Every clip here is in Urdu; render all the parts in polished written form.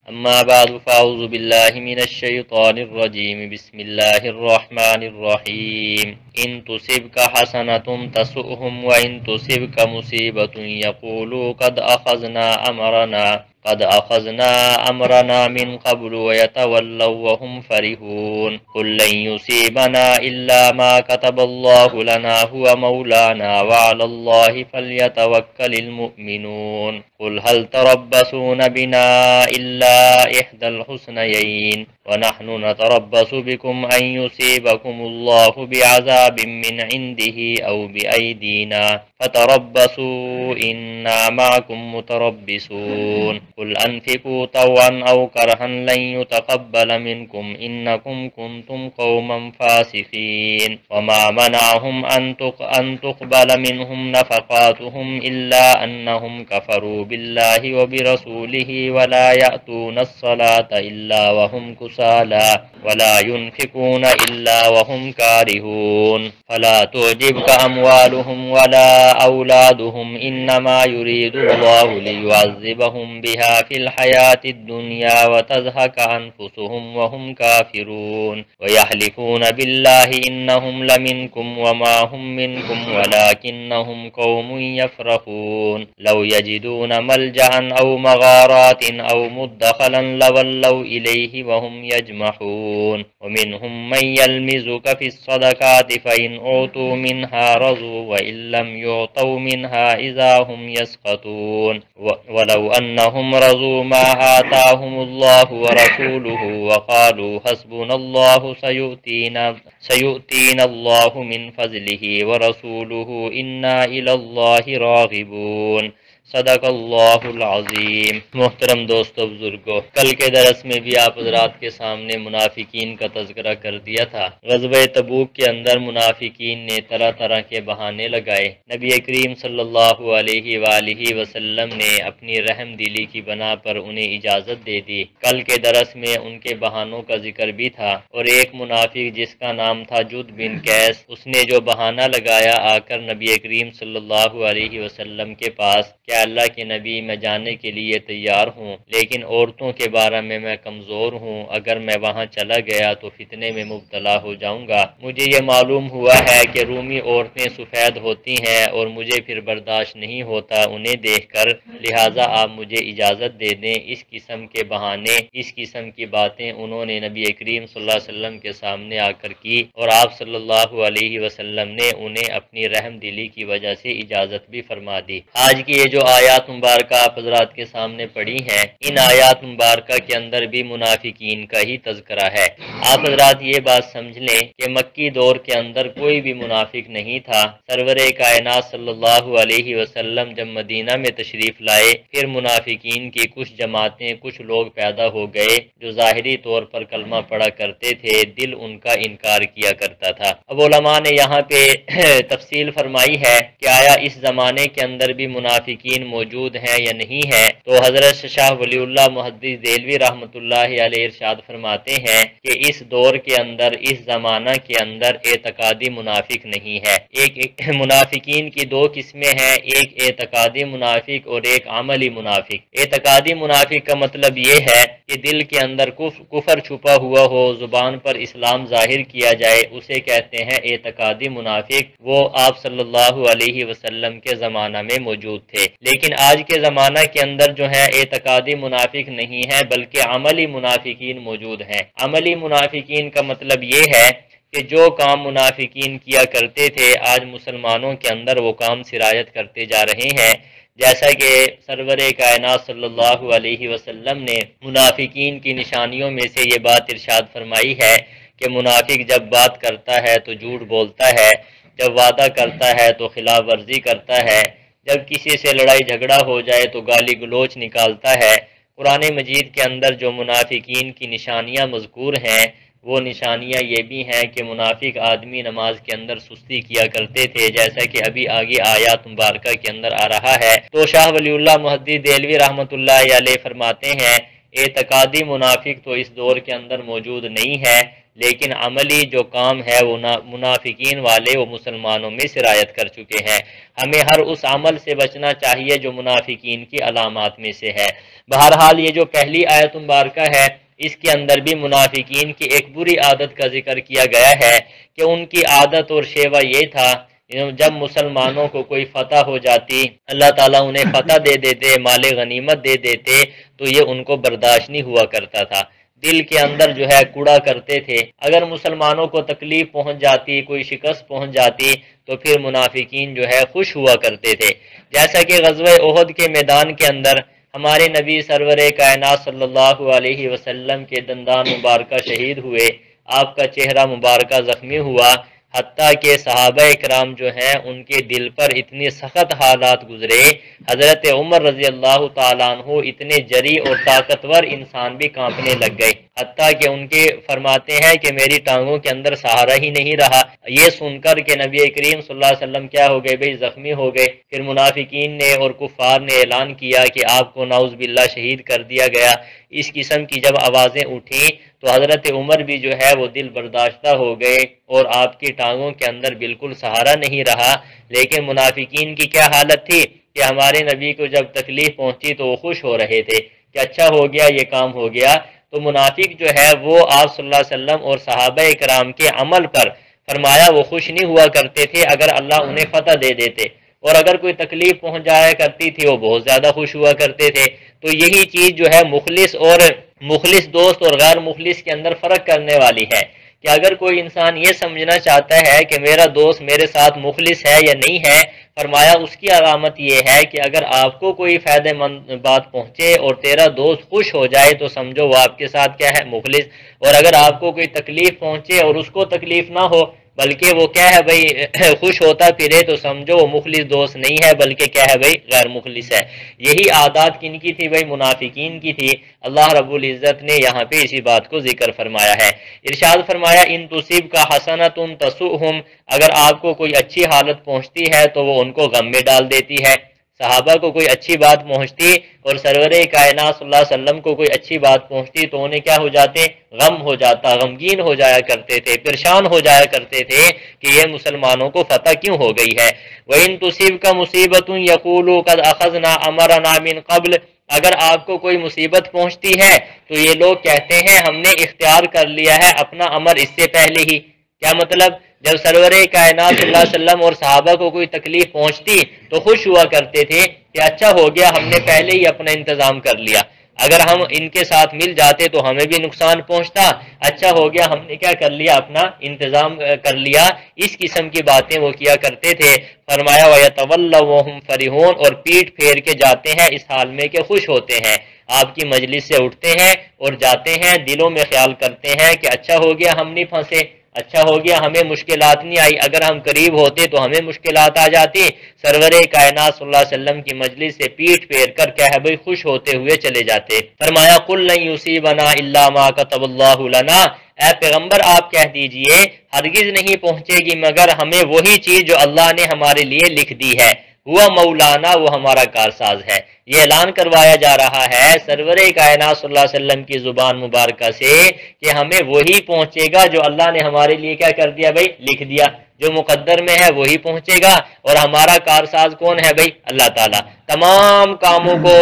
أما بعد فأعوذ بالله من الشيطان الرجيم بسم الله الرحمن الرحيم إن تصبك حسنة تسؤهم وإن تصبك مصيبة يقولوا قد أخذنا أمرنا من قبل ويتولوا وهم فرحون قل لن يصيبنا إلا ما كتب الله لنا هو مولانا وعلى الله فليتوكل المؤمنون قل هل تربصون بنا إلا إحدى الحسنيين ونحن نتربص بكم أن يصيبكم الله بعذاب من عنده أو بأيدينا فتربصوا إنا معكم متربصون قل أنفقوا طوعا أو كرها لن يتقبل منكم إنكم كنتم قوما فاسقين وما منعهم أن تقبل منهم نفقاتهم إلا أنهم كفروا بالله وبرسوله ولا يأتون الصلاة إلا وهم كسالى ولا ينفقون إلا وهم كارهون فلا تعجبك أموالهم ولا أولادهم إنما يريد الله ليعذبهم بها في الحياة الدنيا وتزهق أنفسهم وهم كافرون ويحلفون بالله إنهم لمنكم وما هم منكم ولكنهم قوم يفرحون لو يجدون ملجأ أو مغارات أو مدخلا لولوا إليه وهم يجمحون ومنهم من يلمزك في الصدقات فإن أعطوا منها رضوا وإن لم يعطوا منها إذا هم يسخطون ولو أنهم رضوا ما آتاهم الله ورسوله وقالوا حسبنا الله سيؤتينا الله من فضله ورسوله إنا إلى الله راغبون صدق اللہ العظیم۔ محترم دوستو بزرگو، کل کے درس میں بھی آپ حضرات کے سامنے منافقین کا تذکرہ کر دیا تھا۔ غزوہ تبوک کے اندر منافقین نے طرح طرح کے بہانے لگائے، نبی کریم صلی اللہ علیہ وآلہ وسلم نے اپنی رحم دلی کی بنا پر انہیں اجازت دے دی۔ کل کے درس میں ان کے بہانوں کا ذکر بھی تھا، اور ایک منافق جس کا نام تھا جد بن قیس، اس نے جو بہانہ لگایا آ کر نبی کریم صلی اللہ علیہ وسلم کے پاس کہ اللہ کے نبی میں جانے کے لیے تیار ہوں، لیکن عورتوں کے بارے میں کمزور ہوں، اگر میں وہاں چلا گیا تو فتنے میں مبتلا ہو جاؤں گا۔ مجھے یہ معلوم ہوا ہے کہ رومی عورتیں سفید ہوتی ہیں اور مجھے پھر برداشت نہیں ہوتا انہیں دیکھ کر، لہٰذا آپ مجھے اجازت دے دیں۔ اس قسم کے بہانے، اس قسم کی باتیں انہوں نے نبی کریم صلی اللہ علیہ وسلم کے سامنے آ کر کی، اور آپ صلی اللہ علیہ وسلم نے انہیں اپنی رحم دلی کی وجہ سے اجازت بھی فرما دی۔ آج کی یہ جو آیات مبارکہ آپ حضرات کے سامنے پڑھی ہیں، ان آیات مبارکہ کے اندر بھی منافقین کا ہی تذکرہ ہے۔ آپ حضرات یہ بات سمجھ لیں کہ مکی دور کے اندر کوئی بھی منافق نہیں تھا۔ سرور کائنات صلی اللہ علیہ وسلم جب مدینہ میں تشریف لائے، پھر منافقین کی کچھ جماعتیں، کچھ لوگ پیدا ہو گئے جو ظاہری طور پر کلمہ پڑھا کرتے تھے، دل ان کا انکار کیا کرتا تھا۔ اب علماء نے یہاں پہ تفصیل فرمائی ہے کہ آیا اس زمانے کے اندر بھی منافقین موجود ہیں یا نہیں ہیں، تو حضرت شاہ ولی اللہ محدث دہلوی رحمۃ اللہ علیہ ارشاد فرماتے ہیں کہ اس دور کے اندر، اس زمانہ کے اندر اعتقادی منافق نہیں ہے۔ ایک منافقین کی دو قسمیں ہیں، ایک اعتقادی منافق اور ایک عملی منافق۔ اعتقادی منافق کا مطلب یہ ہے کہ دل کے اندر کفر چھپا ہوا ہو، زبان پر اسلام ظاہر کیا جائے، اسے کہتے ہیں اعتقادی منافق۔ وہ آپ صلی اللہ علیہ وسلم کے زمانہ میں موجود تھے، لیکن آج کے زمانہ کے اندر جو ہے اعتقادی منافق نہیں ہے بلکہ عملی منافقین موجود ہیں۔ عملی منافقین کا مطلب یہ ہے کہ جو کام منافقین کیا کرتے تھے، آج مسلمانوں کے اندر وہ کام سرایت کرتے جا رہے ہیں۔ جیسا کہ سرور کائنات صلی اللہ علیہ وسلم نے منافقین کی نشانیوں میں سے یہ بات ارشاد فرمائی ہے کہ منافق جب بات کرتا ہے تو جھوٹ بولتا ہے، جب وعدہ کرتا ہے تو خلاف ورزی کرتا ہے، جب کسی سے لڑائی جھگڑا ہو جائے تو گالی گلوچ نکالتا ہے۔ قرآن مجید کے اندر جو منافقین کی نشانیاں مذکور ہیں، وہ نشانیاں یہ بھی ہیں کہ منافق آدمی نماز کے اندر سستی کیا کرتے تھے، جیسا کہ ابھی آگے آیات مبارکہ کے اندر آ رہا ہے۔ تو شاہ ولی اللہ محدث دہلوی رحمۃ اللہ علیہ فرماتے ہیں اعتقادی منافق تو اس دور کے اندر موجود نہیں ہے، لیکن عملی جو کام ہے وہ منافقین والے وہ مسلمانوں میں سرایت کر چکے ہیں۔ ہمیں ہر اس عمل سے بچنا چاہیے جو منافقین کی علامات میں سے ہے۔ بہرحال یہ جو پہلی آیت مبارکہ ہے اس کے اندر بھی منافقین کی ایک بری عادت کا ذکر کیا گیا ہے کہ ان کی عادت اور شیوہ یہ تھا، جب مسلمانوں کو کوئی فتح ہو جاتی، اللہ تعالیٰ انہیں فتح دے دیتے، مال غنیمت دے دیتے، تو یہ ان کو برداشت نہیں ہوا کرتا تھا، دل کے اندر جو ہے کوڑا کرتے تھے۔ اگر مسلمانوں کو تکلیف پہنچ جاتی، کوئی شکست پہنچ جاتی، تو پھر منافقین جو ہے خوش ہوا کرتے تھے۔ جیسا کہ غزوہ احد کے میدان کے اندر ہمارے نبی سرور کائنات صلی اللہ علیہ وسلم کے دندان مبارکہ شہید ہوئے، آپ کا چہرہ مبارکہ زخمی ہوا، حتیٰ کہ صحابہ اکرام جو ہیں ان کے دل پر اتنی سخت حالات گزرے، حضرت عمر رضی اللہ تعالیٰ عنہ اتنے جری اور طاقتور انسان بھی کانپنے لگ گئے، حتیٰ کہ ان کے فرماتے ہیں کہ میری ٹانگوں کے اندر سہارا ہی نہیں رہا۔ یہ سن کر کہ نبی کریم صلی اللہ علیہ وسلم کیا ہو گئے بھئی، زخمی ہو گئے۔ پھر منافقین نے اور کفار نے اعلان کیا کہ آپ کو نعوذ باللہ شہید کر دیا گیا۔ اس قسم کی جب آوازیں اٹھیں تو حضرت عمر بھی جو ہے وہ دل برداشتہ ہو گئے اور آپ کی ٹانگوں کے اندر بالکل سہارا نہیں رہا۔ لیکن منافقین کی کیا حالت تھی کہ ہمارے نبی کو جب تکلیف پہنچی تو وہ خوش ہو رہے تھے کہ اچھا ہو گیا، یہ کام ہو گیا۔ تو منافق جو ہے وہ آپ صلی اللہ علیہ وسلم اور صحابہ کرام کے عمل پر فرمایا وہ خوش نہیں ہوا کرتے تھے اگر اللہ انہیں فتح دے دیتے، اور اگر کوئی تکلیف پہنچ جایا کرتی تھی وہ بہت زیادہ خوش ہوا کرتے تھے۔ تو یہی چیز جو ہے مخلص دوست اور غیر مخلص کے اندر فرق کرنے والی ہے کہ اگر کوئی انسان یہ سمجھنا چاہتا ہے کہ میرا دوست میرے ساتھ مخلص ہے یا نہیں ہے، فرمایا اس کی علامت یہ ہے کہ اگر آپ کو کوئی فائدہ مند بات پہنچے اور تیرا دوست خوش ہو جائے تو سمجھو وہ آپ کے ساتھ کیا ہے، مخلص۔ اور اگر آپ کو کوئی تکلیف پہنچے اور اس کو تکلیف نہ ہو بلکہ وہ کیا ہے بھائی خوش ہوتا پھرے تو سمجھو وہ مخلص دوست نہیں ہے بلکہ کیا ہے بھائی، غیر مخلص ہے۔ یہی عادات کن کی تھی بھائی، منافقین کی تھی۔ اللہ رب العزت نے یہاں پہ اسی بات کو ذکر فرمایا ہے، ارشاد فرمایا ان تصیب کا حسنۃ تسؤہم، اگر آپ کو کوئی اچھی حالت پہنچتی ہے تو وہ ان کو غم میں ڈال دیتی ہے۔ صحابہ کو کوئی اچھی بات پہنچتی اور سرور کائنات صلی اللہ علیہ وسلم کو کوئی اچھی بات پہنچتی تو انہیں کیا ہو جاتے، غم ہو جاتا، غمگین ہو جایا کرتے تھے، پریشان ہو جایا کرتے تھے کہ یہ مسلمانوں کو فتح کیوں ہو گئی ہے۔ وَإِن تُصِبْكَ مُصِيبَةٌ يَقُولُوا قَدْ أَخَذْنَا أَمْرَنَا مِنْ قَبْلُ، اگر آپ کو کوئی مصیبت پہنچتی ہے تو یہ لوگ کہتے ہیں ہم نے اختیار کر لیا ہے اپنا امر اس سے پہلے ہی۔ کیا مطلب، جب سرور کائنات صلی اللہ علیہ وسلم اور صحابہ کو کوئی تکلیف پہنچتی تو خوش ہوا کرتے تھے کہ اچھا ہو گیا ہم نے پہلے ہی اپنا انتظام کر لیا، اگر ہم ان کے ساتھ مل جاتے تو ہمیں بھی نقصان پہنچتا، اچھا ہو گیا ہم نے کیا کر لیا، اپنا انتظام کر لیا۔ اس قسم کی باتیں وہ کیا کرتے تھے۔ فرمایا وَيَتَوَلَّوْا وَهُمْ فَرِحُونَ، اور پیٹ پھیر کے جاتے ہیں اس حال میں کہ خوش ہوتے ہیں، آپ کی مجلس سے اٹھتے ہیں اور جاتے ہیں، دلوں میں خیال کرتے ہیں کہ اچھا ہو گیا ہم نہیں پھنسے، اچھا ہو گیا ہمیں مشکلات نہیں آئی، اگر ہم قریب ہوتے تو ہمیں مشکلات آ جاتی۔ سرور کائنات صلی اللہ علیہ وسلم کی مجلس سے پیٹ پھیر کر کیا ہے بھئی خوش ہوتے ہوئے چلے جاتے۔ فرمایا قُلْ لَن يُصِيبَنَا إِلَّا مَا كَتَبَ اللَّهُ لَنَا، اے پیغمبر آپ کہہ دیجئے ہرگز نہیں پہنچے گی مگر ہمیں وہی چیز جو اللہ نے ہمارے لیے لکھ دی ہے، ہوا مولانا، وہ ہمارا کارساز ہے۔ یہ اعلان کروایا جا رہا ہے سرور کائنات صلی اللہ علیہ وسلم کی زبان مبارکہ سے کہ ہمیں وہی پہنچے گا جو اللہ نے ہمارے لیے کیا کر دیا بھائی، لکھ دیا، جو مقدر میں ہے وہی پہنچے گا، اور ہمارا کارساز کون ہے بھائی، اللہ تعالیٰ۔ تمام کاموں کو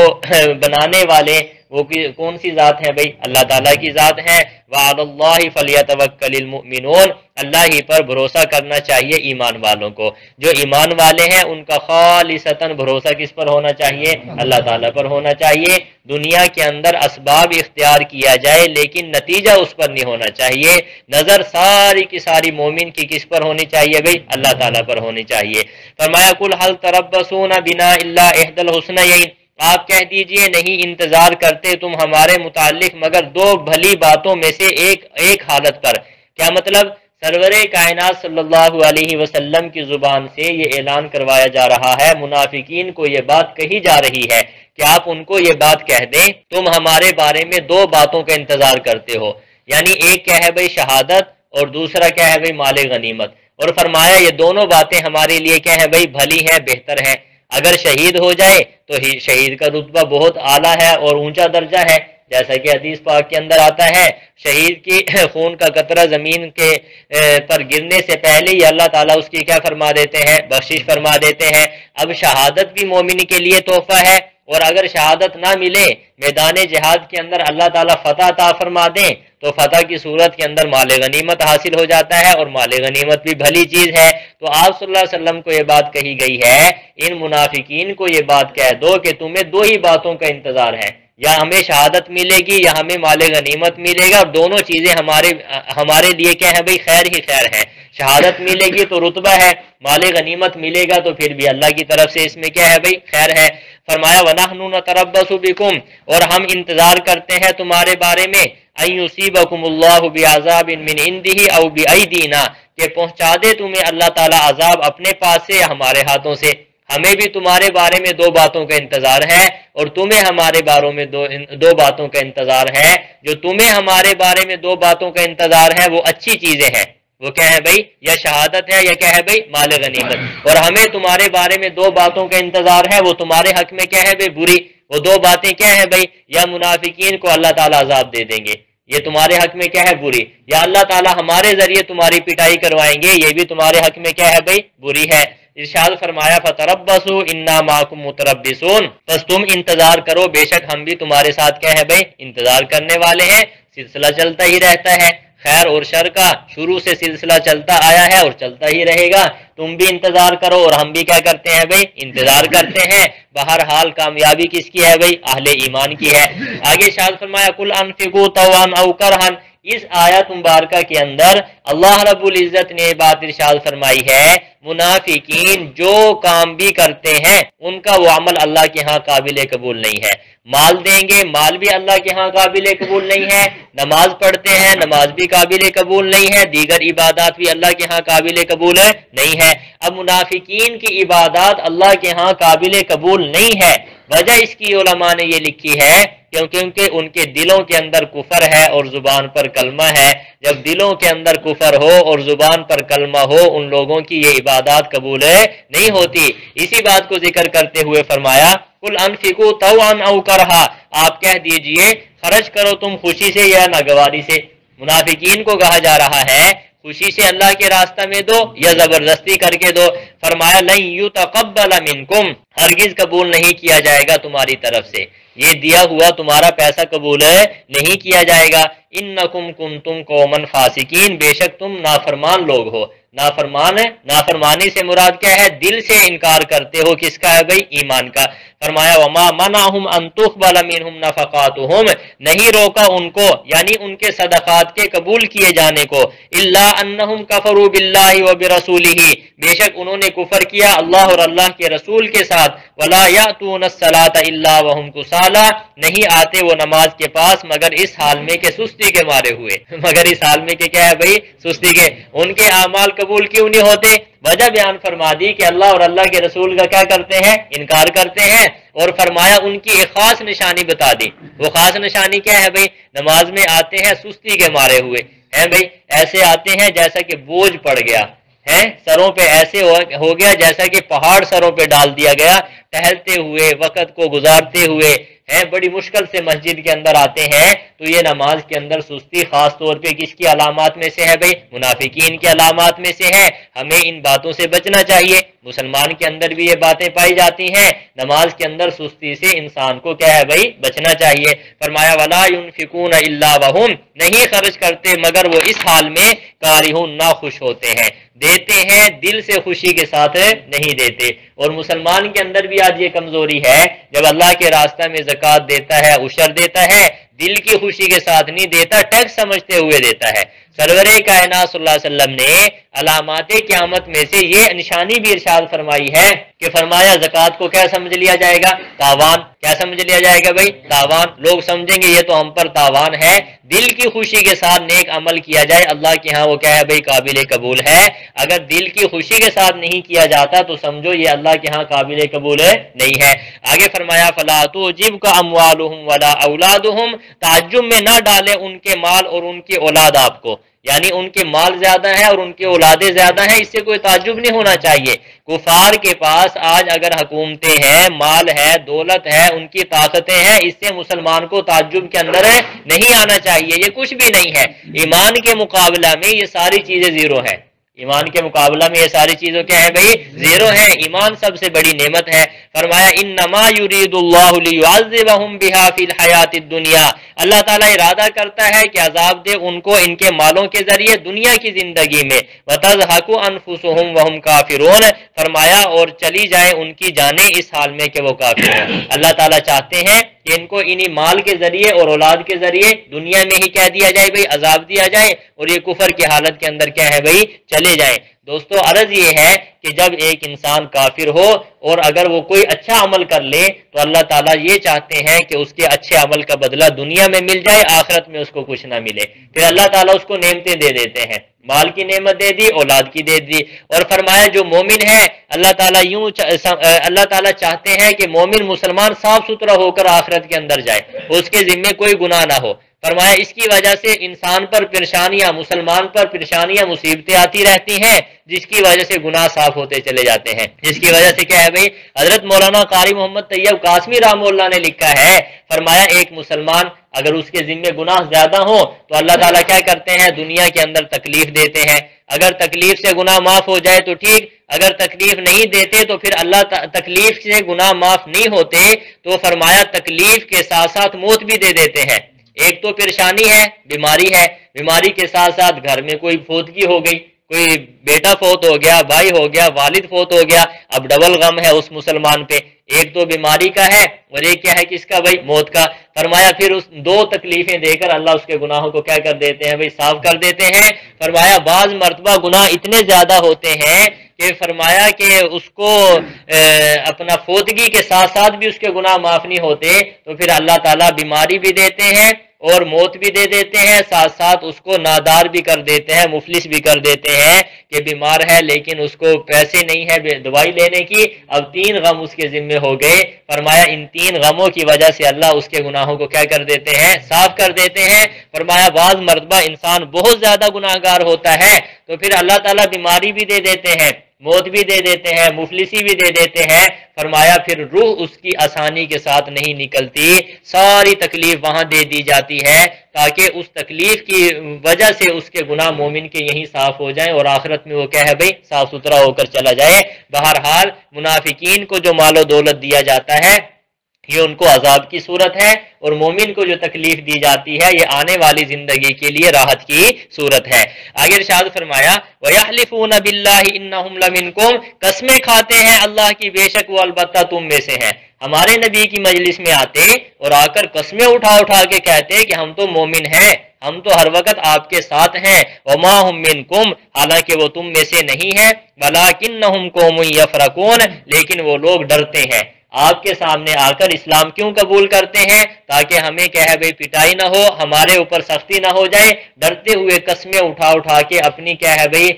بنانے والے وہ کون سی ذات ہے بھائی، اللہ تعالیٰ کی ذات ہے۔ وعلی اللہ فلیتوکل المؤمنون، اللہ ہی پر بھروسہ کرنا چاہیے ایمان والوں کو۔ جو ایمان والے ہیں ان کا خالصتاً بھروسہ کس پر ہونا چاہیے، اللہ تعالیٰ پر ہونا چاہیے۔ دنیا کے اندر اسباب اختیار کیا جائے لیکن نتیجہ اس پر نہیں ہونا چاہیے، نظر ساری کی ساری مومن کی کس پر ہونی چاہیے بھائی، اللہ تعالیٰ پر ہونی چاہیے۔ فرمایا قُلْ هَلْ تَرَبَّصُونَ بِنَا إِلَّا إِحْدَى الْحُسْنَيَيْنِ، آپ کہہ دیجئے نہیں انتظار کرتے تم ہمارے متعلق مگر دو بھلی باتوں میں سے ایک حالت پر۔ کیا مطلب، سرور کائنات صلی اللہ علیہ وسلم کی زبان سے یہ اعلان کروایا جا رہا ہے، منافقین کو یہ بات کہی جا رہی ہے کہ آپ ان کو یہ بات کہہ دیں تم ہمارے بارے میں دو باتوں کا انتظار کرتے ہو، یعنی ایک کیا ہے بھائی شہادت اور دوسرا کیا ہے بھائی مال غنیمت، اور فرمایا یہ دونوں باتیں ہمارے لیے کیا ہے بھائی، بھلی ہیں، بہتر ہیں۔ اگر شہید ہو جائے تو شہید کا رتبہ بہت اعلیٰ ہے اور اونچا درجہ ہے، جیسا کہ حدیث پاک کے اندر آتا ہے شہید کی خون کا قطرہ زمین کے پر گرنے سے پہلے ہی اللہ تعالیٰ اس کی کیا فرما دیتے ہیں؟ بخشش فرما دیتے ہیں۔ اب شہادت بھی مومن کے لیے تحفہ ہے، اور اگر شہادت نہ ملے میدان جہاد کے اندر اللہ تعالیٰ فتح عطا فرما دیں تو فتح کی صورت کے اندر مال غنیمت حاصل ہو جاتا ہے، اور مال غنیمت بھی بھلی چیز ہے۔ تو آپ صلی اللہ علیہ وسلم کو یہ بات کہی گئی ہے، ان منافقین کو یہ بات کہہ دو کہ تمہیں دو ہی باتوں کا انتظار ہے، یا ہمیں شہادت ملے گی یا ہمیں مال غنیمت ملے گا، اور دونوں چیزیں ہمارے لیے کیا ہے بھائی؟ خیر ہی خیر ہے۔ شہادت ملے گی تو رتبہ ہے، مال غنیمت ملے گا تو پھر بھی اللہ کی طرف سے اس میں کیا ہے بھائی؟ خیر ہے۔ فرمایا وَنَحْنُ نَتَرَبَّصُ بِكُمْ، اور ہم انتظار کرتے ہیں تمہارے بارے میں، أَن يُصِيبَكُمُ اللَّهُ بِعَذَابٍ مِّنْ عِنْدِهِ أَوْ بِأَيْدِينَا، کہ پہنچا دے تمہیں اللہ تعالیٰ عذاب اپنے پاس سے یا ہمارے ہاتھوں سے۔ ہمیں بھی تمہارے بارے میں دو باتوں کا انتظار ہے، اور تمہیں ہمارے بارے میں دو باتوں کا انتظار ہے۔ جو تمہیں ہمارے بارے میں دو باتوں کا انتظار ہے وہ اچھی چیزیں ہیں، وہ کیا ہے بھائی؟ یا شہادت ہے یا کیا ہے بھائی؟ مال غنیمت۔ اور ہمیں تمہارے بارے میں دو باتوں کا انتظار ہے، وہ تمہارے حق میں کیا ہے بھائی؟ بری۔ وہ دو باتیں کیا ہے بھائی؟ یا منافقین کو اللہ تعالیٰ عذاب دے دیں گے، یہ تمہارے حق میں کیا ہے؟ بری۔ یا اللہ تعالیٰ ہمارے ذریعے تمہاری پٹائی کروائیں گے، یہ بھی تمہارے حق میں کیا ہے بھائی؟ بری ہے۔ ارشاد فرمایا فَتَرَبَّصُوا إِنَّا مَعَكُمْ مُتَرَبِّصُونَ، بس تم انتظار کرو، بے شک ہم بھی تمہارے ساتھ کیا ہے بھائی؟ انتظار کرنے والے ہیں۔ سلسلہ چلتا ہی رہتا ہے، خیر اور شر کا شروع سے سلسلہ چلتا آیا ہے اور چلتا ہی رہے گا۔ تم بھی انتظار کرو اور ہم بھی کیا کرتے ہیں بھائی؟ انتظار کرتے ہیں۔ بہرحال کامیابی کس کی ہے بھائی؟ اہل ایمان کی ہے۔ آگے ارشاد فرمایا قُلْ أَنفِقُوا طَوْعًا أَوْ كَرْهًا، اس آیت مبارکہ کے اندر اللہ رب العزت نے بات ارشاد فرمائی ہے منافقین جو کام بھی کرتے ہیں ان کا وہ عمل اللہ کے ہاں قابل قبول نہیں ہے۔ مال دیں گے، مال بھی اللہ کے ہاں قابل قبول نہیں ہے۔ نماز پڑھتے ہیں، نماز بھی قابل قبول نہیں ہے۔ دیگر عبادات بھی اللہ کے ہاں قابل قبول نہیں ہے۔ اب منافقین کی عبادات اللہ کے ہاں قابل قبول نہیں ہے، وجہ اس کی علماء نے یہ لکھی ہے کیونکہ ان کے دلوں کے اندر کفر ہے اور زبان پر کلمہ ہے۔ جب دلوں کے اندر کفر ہو اور زبان پر کلمہ ہو، ان لوگوں کی یہ عبادات قبول نہیں ہوتی۔ اسی بات کو ذکر کرتے ہوئے فرمایا قُلْ أَنفِقُوا طَوْعًا أَوْ كَرْهًا، آپ کہہ دیجئے خرچ کرو تم خوشی سے یا ناگواری سے۔ منافقین کو کہا جا رہا ہے خوشی سے اللہ کے راستہ میں دو یا زبردستی کر کے دو۔ فرمایا لَن يُتَقَبَّلَ مِنْكُمْ، ہرگز قبول نہیں کیا جائے گا تمہاری طرف سے، یہ دیا ہوا تمہارا پیسہ قبول نہیں کیا جائے گا۔ اِنَّكُمْ كُنْتُمْ قَوْمًا فَاسِقِينَ، بے شک تم نافرمان لوگ ہو۔ نافرمانی سے مراد کیا ہے؟ دل سے انکار کرتے ہو، کس کا ہے بھائی؟ ایمان کا۔ فرمایا وَمَا مَنَعَهُمْ أَن تُقْبَلَ مِنْهُمْ نَفَقَاتُهُمْ، نہیں روکا ان کو یعنی ان کے صدقات کے قبول کیے جانے کو، إِلَّا أَنَّهُمْ كَفَرُوا بِاللَّهِ وَبِرَسُولِهِ، بے شک انہوں نے کفر کیا اللہ اور اللہ کے رسول کے ساتھ۔ وَلَا يَأْتُونَ الصَّلَاةَ إِلَّا وَهُمْ كُسَالَىٰ، نہیں آتے وہ نماز کے پاس مگر اس حال میں کہ سستی کے مارے ہوئے، مگر اس حال میں کہ کیا ہے بھائی؟ سستی کے۔ ان کے اعمال قبول کیوں نہیں ہوتے؟ وجہ بیان فرما دی کہ اللہ اور اللہ کے رسول کا کیا کرتے ہیں؟ انکار کرتے ہیں۔ اور فرمایا ان کی ایک خاص نشانی بتا دی، وہ خاص نشانی کیا ہے بھائی؟ نماز میں آتے ہیں سستی کے مارے ہوئے ہیں بھائی، ایسے آتے ہیں جیسا کہ بوجھ پڑ گیا ہے سروں پہ، ایسے ہو گیا جیسا کہ پہاڑ سروں پہ ڈال دیا گیا، ٹہلتے ہوئے وقت کو گزارتے ہوئے ہیں، بڑی مشکل سے مسجد کے اندر آتے ہیں۔ تو یہ نماز کے اندر سستی خاص طور پہ کس کی علامات میں سے ہے بھائی؟ منافقین کی علامات میں سے ہے۔ ہمیں ان باتوں سے بچنا چاہیے، مسلمان کے اندر بھی یہ باتیں پائی جاتی ہیں، نماز کے اندر سستی سے انسان کو کیا ہے بھائی؟ بچنا چاہیے۔ فرمایا وَلَا يُنْفِقُونَ إِلَّا وَهُمْ، نہیں خرچ کرتے مگر وہ اس حال میں کارہون، ناخوش ہوتے ہیں، دیتے ہیں دل سے خوشی کے ساتھ نہیں دیتے۔ اور مسلمان کے اندر بھی آج یہ کمزوری ہے، جب اللہ کے راستہ میں زکوٰۃ دیتا ہے، عشر دیتا ہے، دل کی خوشی کے ساتھ نہیں دیتا، ٹیکس سمجھتے ہوئے دیتا ہے۔ سرور کائنات صلی اللہ علیہ وسلم نے علامات قیامت میں سے یہ نشانی بھی ارشاد فرمائی ہے کہ فرمایا زکوٰۃ کو کیا سمجھ لیا جائے گا؟ تاوان۔ کیا سمجھ لیا جائے گا بھائی؟ تاوان۔ لوگ سمجھیں گے یہ تو ہم پر تاوان ہے۔ دل کی خوشی کے ساتھ نیک عمل کیا جائے اللہ کے ہاں وہ کیا ہے بھائی؟ قابل قبول ہے۔ اگر دل کی خوشی کے ساتھ نہیں کیا جاتا تو سمجھو یہ اللہ کے ہاں قابل قبول نہیں ہے۔ آگے فرمایا فَلَا تُعْجِبْكَ أَمْوَالُهُمْ وَلَا أَوْلَادُهُمْ، تعجب میں نہ ڈالے ان کے مال اور ان کی اولاد آپ کو۔ یعنی ان کے مال زیادہ ہیں اور ان کے اولادیں زیادہ ہیں، اس سے کوئی تعجب نہیں ہونا چاہیے۔ کفار کے پاس آج اگر حکومتیں ہیں، مال ہے، دولت ہے، ان کی طاقتیں ہیں، اس سے مسلمان کو تعجب کے اندر نہیں آنا چاہیے، یہ کچھ بھی نہیں ہے۔ ایمان کے مقابلہ میں یہ ساری چیزیں زیرو ہیں، ایمان کے مقابلہ میں یہ ساری چیزوں کیا ہے بھائی؟ زیرو ہیں۔ ایمان سب سے بڑی نعمت ہے۔ فرمایا انما یرید اللہ لیعذبہم بہا فی الحیات الدنیا، اللہ تعالیٰ ارادہ کرتا ہے کہ عذاب دے ان کو ان کے مالوں کے ذریعے دنیا کی زندگی میں، وتضحک انفسہم وہم کافرون، فرمایا اور چلی جائے ان کی جانیں اس حال میں کہ وہ کافر ہیں۔ اللہ تعالیٰ چاہتے ہیں کہ ان کو انہی مال کے ذریعے اور اولاد کے ذریعے دنیا میں ہی کہہ دیا جائے بھائی، عذاب دیا جائے، اور یہ کفر کی حالت کے اندر کیا ہے بھائی؟ چلے جائیں۔ دوستو عرض یہ ہے کہ جب ایک انسان کافر ہو اور اگر وہ کوئی اچھا عمل کر لے تو اللہ تعالیٰ یہ چاہتے ہیں کہ اس کے اچھے عمل کا بدلہ دنیا میں مل جائے، آخرت میں اس کو کچھ نہ ملے۔ پھر اللہ تعالیٰ اس کو نعمتیں دے دیتے ہیں، مال کی نعمت دے دی، اولاد کی دے دی، اور فرمایا جو مومن ہے اللہ تعالیٰ چاہتے ہیں کہ مومن مسلمان صاف ستھرا ہو کر آخرت کے اندر جائے، اس کے ذمے کوئی گناہ نہ ہو۔ فرمایا اس کی وجہ سے انسان پر پریشانیاں، مسلمان پر پریشانیاں، مصیبتیں آتی رہتی ہیں، جس کی وجہ سے گناہ صاف ہوتے چلے جاتے ہیں، جس کی وجہ سے کیا ہے بھائی؟ حضرت مولانا قاری محمد طیب قاسمی رحمہ اللہ نے لکھا ہے، فرمایا ایک مسلمان اگر اس کے ذمے گناہ زیادہ ہوں تو اللہ تعالیٰ کیا کرتے ہیں؟ دنیا کے اندر تکلیف دیتے ہیں، اگر تکلیف سے گناہ معاف ہو جائے تو ٹھیک، اگر تکلیف نہیں دیتے تو پھر اللہ تکلیف سے گناہ معاف نہیں ہوتے تو فرمایا تکلیف کے ساتھ ساتھ موت بھی دے دیتے ہیں۔ ایک تو پریشانی ہے، بیماری ہے، بیماری کے ساتھ ساتھ گھر میں کوئی فوتگی ہو گئی، کوئی بیٹا فوت ہو گیا، بھائی ہو گیا، والد فوت ہو گیا، اب ڈبل غم ہے اس مسلمان پہ، ایک تو بیماری کا ہے اور ایک کیا ہے کس کا بھائی؟ موت کا۔ فرمایا پھر اس دو تکلیفیں دے کر اللہ اس کے گناہوں کو کیا کر دیتے ہیں بھائی؟ صاف کر دیتے ہیں۔ فرمایا بعض مرتبہ گناہ اتنے زیادہ ہوتے ہیں کہ فرمایا کہ اس کو اپنا فوتگی کے ساتھ ساتھ بھی اس کے گناہ معاف نہیں ہوتے، تو پھر اللہ تعالیٰ بیماری بھی دیتے ہیں اور موت بھی دے دیتے ہیں، ساتھ ساتھ اس کو نادار بھی کر دیتے ہیں، مفلس بھی کر دیتے ہیں کہ بیمار ہے لیکن اس کو پیسے نہیں ہے دوائی لینے کی، اب 3 غم اس کے ذمے ہو گئے۔ فرمایا ان 3 غموں کی وجہ سے اللہ اس کے گناہوں کو کیا کر دیتے ہیں؟ صاف کر دیتے ہیں۔ فرمایا بعض مرتبہ انسان بہت زیادہ گناہگار ہوتا ہے تو پھر اللہ تعالیٰ بیماری بھی دے دیتے ہیں، موت بھی دے دیتے ہیں، مفلسی بھی دے دیتے ہیں۔ فرمایا پھر روح اس کی آسانی کے ساتھ نہیں نکلتی، ساری تکلیف وہاں دے دی جاتی ہے تاکہ اس تکلیف کی وجہ سے اس کے گناہ مومن کے یہیں صاف ہو جائیں اور آخرت میں وہ کیا ہے بھائی؟ صاف ستھرا ہو کر چلا جائے۔ بہرحال منافقین کو جو مال و دولت دیا جاتا ہے یہ ان کو عذاب کی صورت ہے، اور مومن کو جو تکلیف دی جاتی ہے یہ آنے والی زندگی کے لیے راحت کی صورت ہے۔ آگے ارشاد فرمایا وَيَحْلِفُونَ بِاللَّهِ إِنَّهُمْ لَمِنْكُمْ، قسمیں کھاتے ہیں اللہ کی بے شک وہ البتہ تم میں سے ہیں۔ ہمارے نبی کی مجلس میں آتے اور آ کر قسمیں اٹھا اٹھا کے کہتے کہ ہم تو مومن ہیں، ہم تو ہر وقت آپ کے ساتھ ہیں، وَمَا هُمْ مِنْكُمْ، حالانکہ وہ تم میں سے نہیں ہیں، وَلَكِنَّهُمْ قَوْمٌ يَفْرَقُونَ، لیکن وہ لوگ ڈرتے ہیں۔ آپ کے سامنے آ کر اسلام کیوں قبول کرتے ہیں؟ تاکہ ہمیں کیا ہے بھائی پٹائی نہ ہو، ہمارے اوپر سختی نہ ہو جائے، ڈرتے ہوئے قسمیں اٹھا اٹھا کے اپنی کیا ہے بھائی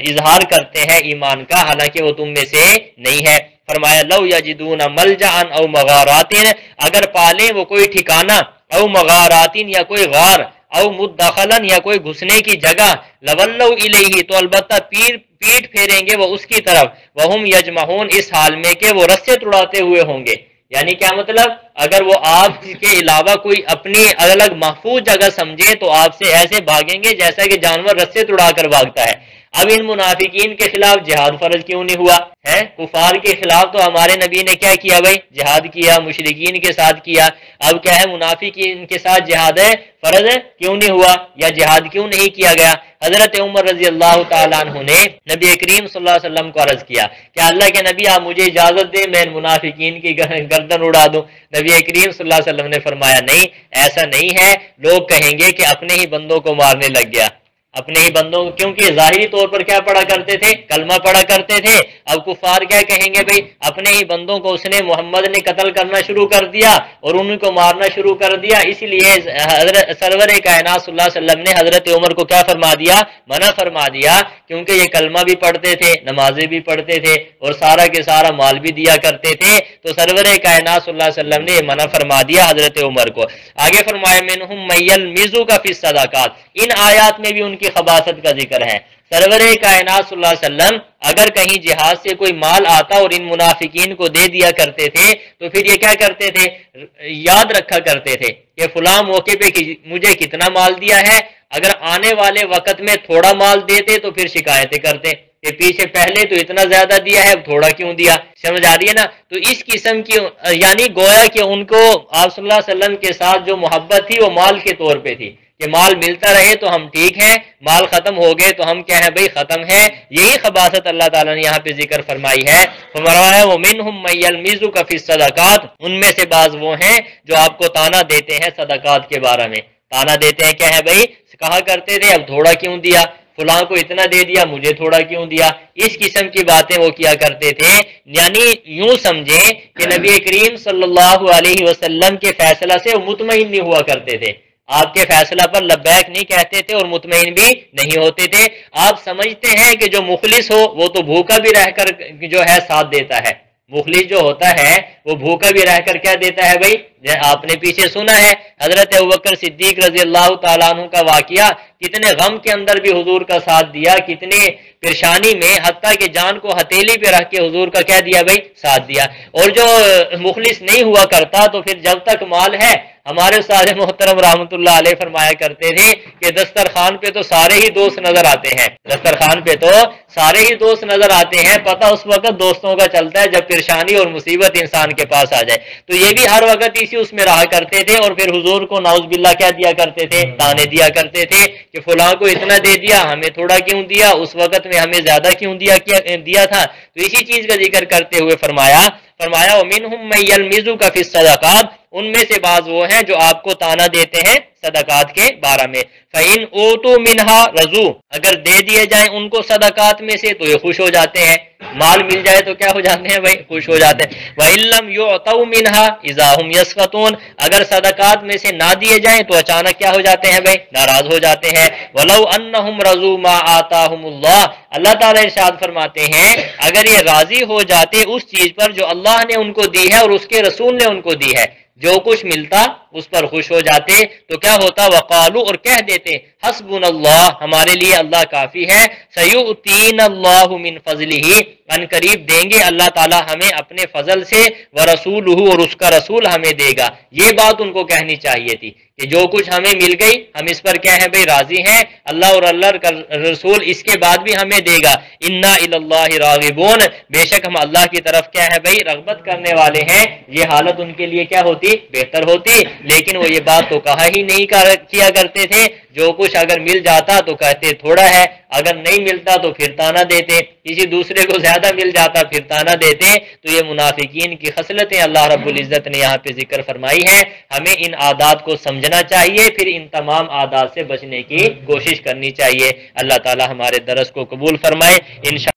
اظہار کرتے ہیں ایمان کا، حالانکہ وہ تم میں سے نہیں ہے۔ فرمایا لو یجدون ملجأ او مغارات، اگر پالیں وہ کوئی ٹھکانہ، او مغارات یا کوئی غار، او مدخلا یا کوئی گھسنے کی جگہ، لولوا الیہ، تو البتہ پیٹ پھیریں گے وہ اس کی طرف، وہم یجمعون، اس حال میں کہ وہ رسے توڑاتے ہوئے ہوں گے۔ یعنی کیا مطلب؟ اگر وہ آپ کے علاوہ کوئی اپنی الگ محفوظ جگہ سمجھے تو آپ سے ایسے بھاگیں گے جیسا کہ جانور رسے توڑا کر بھاگتا ہے۔ اب ان منافقین کے خلاف جہاد فرض کیوں نہیں ہوا ہے؟ کفار کے خلاف تو ہمارے نبی نے کیا کیا بھائی؟ جہاد کیا، مشرکین کے ساتھ کیا۔ اب کیا ہے منافقین کے ساتھ جہاد ہے فرض کیوں نہیں ہوا یا جہاد کیوں نہیں کیا گیا؟ حضرت عمر رضی اللہ تعالیٰ عنہ نے نبی کریم صلی اللہ علیہ وسلم کو عرض کیا کہ اللہ کے نبی آپ مجھے اجازت دیں میں منافقین کی گردن اڑا دوں۔ نبی کریم صلی اللہ علیہ وسلم نے فرمایا نہیں، ایسا نہیں ہے، لوگ کہیں گے کہ اپنے ہی بندوں کو مارنے لگ گیا۔ اپنے ہی بندوں کو، کیونکہ ظاہری طور پر کیا پڑھا کرتے تھے؟ کلمہ پڑھا کرتے تھے۔ اب کفار کیا کہیں گے بھئی اپنے ہی بندوں کو اس نے محمد نے قتل کرنا شروع کر دیا اور ان کو مارنا شروع کر دیا، اسی لیے حضرت سرور کائنات صلی اللہ علیہ وسلم نے حضرت عمر کو کیا فرما دیا؟ منع فرما دیا، کیونکہ یہ کلمہ بھی پڑھتے تھے، نمازیں بھی پڑھتے تھے اور سارا کے سارا مال بھی دیا کرتے تھے، تو سرور کائنات صلی اللہ علیہ وسلم نے یہ منع فرما دیا حضرت عمر کو۔ آگے فرمایا منہم من یلمزک فی الصدقات، ان آیات میں بھی ان کی خباثت کا ذکر ہے۔ سرور کائنات صلی اللہ علیہ وسلم اگر کہیں جہاد سے کوئی مال آتا اور ان منافقین کو دے دیا کرتے تھے تو پھر یہ کیا کرتے تھے؟ یاد رکھا کرتے تھے کہ فلاں موقع پہ مجھے کتنا مال دیا ہے، اگر آنے والے وقت میں تھوڑا مال دیتے تو پھر شکایتیں کرتے کہ پیچھے پہلے تو اتنا زیادہ دیا ہے اب تھوڑا کیوں دیا، سمجھ آ رہی ہے نا؟ تو اس قسم کی یعنی گویا کہ ان کو آپ صلی اللہ علیہ وسلم کے ساتھ جو محبت تھی وہ مال کے طور پہ تھی کہ مال ملتا رہے تو ہم ٹھیک ہیں، مال ختم ہو گئے تو ہم کیا ہے بھئی ختم ہے۔ یہی خباثت اللہ تعالیٰ نے یہاں پہ ذکر فرمائی ہے۔ فرمایا ہے وَمِنْهُمْ مَن يَلْمِزُكَ فِي الصَّدَقَاتِ، ان میں سے بعض وہ ہیں جو آپ کو تانا دیتے ہیں صدقات کے بارے میں، تانا دیتے ہیں کیا ہے بھئی؟ کہا کرتے تھے اب تھوڑا کیوں دیا، فلاں کو اتنا دے دیا مجھے تھوڑا کیوں دیا، اس قسم کی باتیں وہ کیا کرتے تھے۔ یعنی یوں سمجھیں کہ نبی کریم صلی اللہ علیہ وسلم کے فیصلہ سے وہ مطمئن نہیں ہوا کرتے تھے، آپ کے فیصلہ پر لبیک نہیں کہتے تھے اور مطمئن بھی نہیں ہوتے تھے۔ آپ سمجھتے ہیں کہ جو مخلص ہو وہ تو بھوکا بھی رہ کر جو ہے ساتھ دیتا ہے، مخلص جو ہوتا ہے وہ بھوکا بھی رہ کر کیا دیتا ہے بھئی؟ آپ نے پیچھے سنا ہے حضرت ابوبکر صدیق رضی اللہ تعالیٰ عنہ کا واقعہ، کتنے غم کے اندر بھی حضور کا ساتھ دیا، کتنے پریشانی میں حتیٰ کہ جان کو ہتھیلی پہ رکھ کے حضور کا کیا دیا بھئی؟ ساتھ دیا۔ اور جو مخلص نہیں ہوا کرتا تو پھر جب تک مال ہے، ہمارے سارے محترم رحمت اللہ علیہ فرمایا کرتے تھے کہ دسترخوان پہ تو سارے ہی دوست نظر آتے ہیں، دسترخوان پہ تو سارے ہی دوست نظر آتے ہیں، پتہ اس وقت دوستوں کا چلتا ہے جب پریشانی اور مصیبت انسان کے پاس آ جائے۔ تو یہ بھی ہر وقت اسی اس میں رہا کرتے تھے اور پھر حضور کو نعوذ باللہ کیا دیا کرتے تھے؟ تانے دیا کرتے تھے کہ فلاں کو اتنا دے دیا ہمیں تھوڑا کیوں دیا، اس وقت میں ہمیں زیادہ کیوں دیا تھا۔ تو اسی چیز کا ذکر کرتے ہوئے فرمایا وَمِنْهُمْ مَن يَلْمِزُكَ فِي الصَّدَقَاتِ، ان میں سے بعض وہ ہیں جو آپ کو تانا دیتے ہیں صدقات کے بارے میں۔ فَإِنْ أُوتُوا مِنْهَا رَضُوا، اگر دے دیے جائیں ان کو صدقات میں سے تو یہ خوش ہو جاتے ہیں، مال مل جائے تو کیا ہو جاتے ہیں بھائی؟ خوش ہو جاتے ہیں۔ وَإِن لَّمْ يُعْطَوْا مِنْهَا إِذَا هُمْ يَسْخَطُونَ، اگر صدقات میں سے نہ دیے جائیں تو اچانک کیا ہو جاتے ہیں بھائی؟ ناراض ہو جاتے ہیں۔ وَلَوْ أَنَّهُمْ رَضُوا مَا آتَاهُمُ اللَّهُ، اللہ تعالیٰ ارشاد فرماتے ہیں اگر یہ راضی ہو جاتے اس چیز پر جو اللہ نے ان کو دی ہے اور اس کے رسول نے ان کو دی ہے، جو کچھ ملتا اس پر خوش ہو جاتے تو کیا ہوتا؟ وقالو، اور کہہ دیتے حسبنا اللہ، ہمارے لیے اللہ کافی ہے، سیؤتینا اللہ من فضلہ، ان قریب دیں گے اللہ تعالی ہمیں اپنے فضل سے، ورسولہ، اور اس کا رسول ہمیں دے گا۔ یہ بات ان کو کہنی چاہیے تھی کہ جو کچھ ہمیں مل گئی ہم اس پر کیا ہے بھئی؟ راضی ہیں، اللہ اور اللہ کا رسول اس کے بعد بھی ہمیں دے گا۔ انا الی اللہ راغبون، بے شک ہم اللہ کی طرف کیا ہے بھئی؟ رغبت کرنے والے ہیں۔ یہ حالت ان کے لیے کیا ہوتی؟ بہتر ہوتی، لیکن وہ یہ بات تو کہا ہی نہیں کیا کرتے تھے۔ جو کچھ اگر مل جاتا تو کہتے تھوڑا ہے، اگر نہیں ملتا تو پھر تانا دیتے، کسی دوسرے کو زیادہ مل جاتا پھر تانا دیتے۔ تو یہ منافقین کی خصلتیں اللہ رب العزت نے یہاں پہ ذکر فرمائی ہیں۔ ہمیں ان عادات کو سمجھنا چاہیے، پھر ان تمام عادات سے بچنے کی کوشش کرنی چاہیے۔ اللہ تعالی ہمارے درس کو قبول فرمائے۔ انشاءاللہ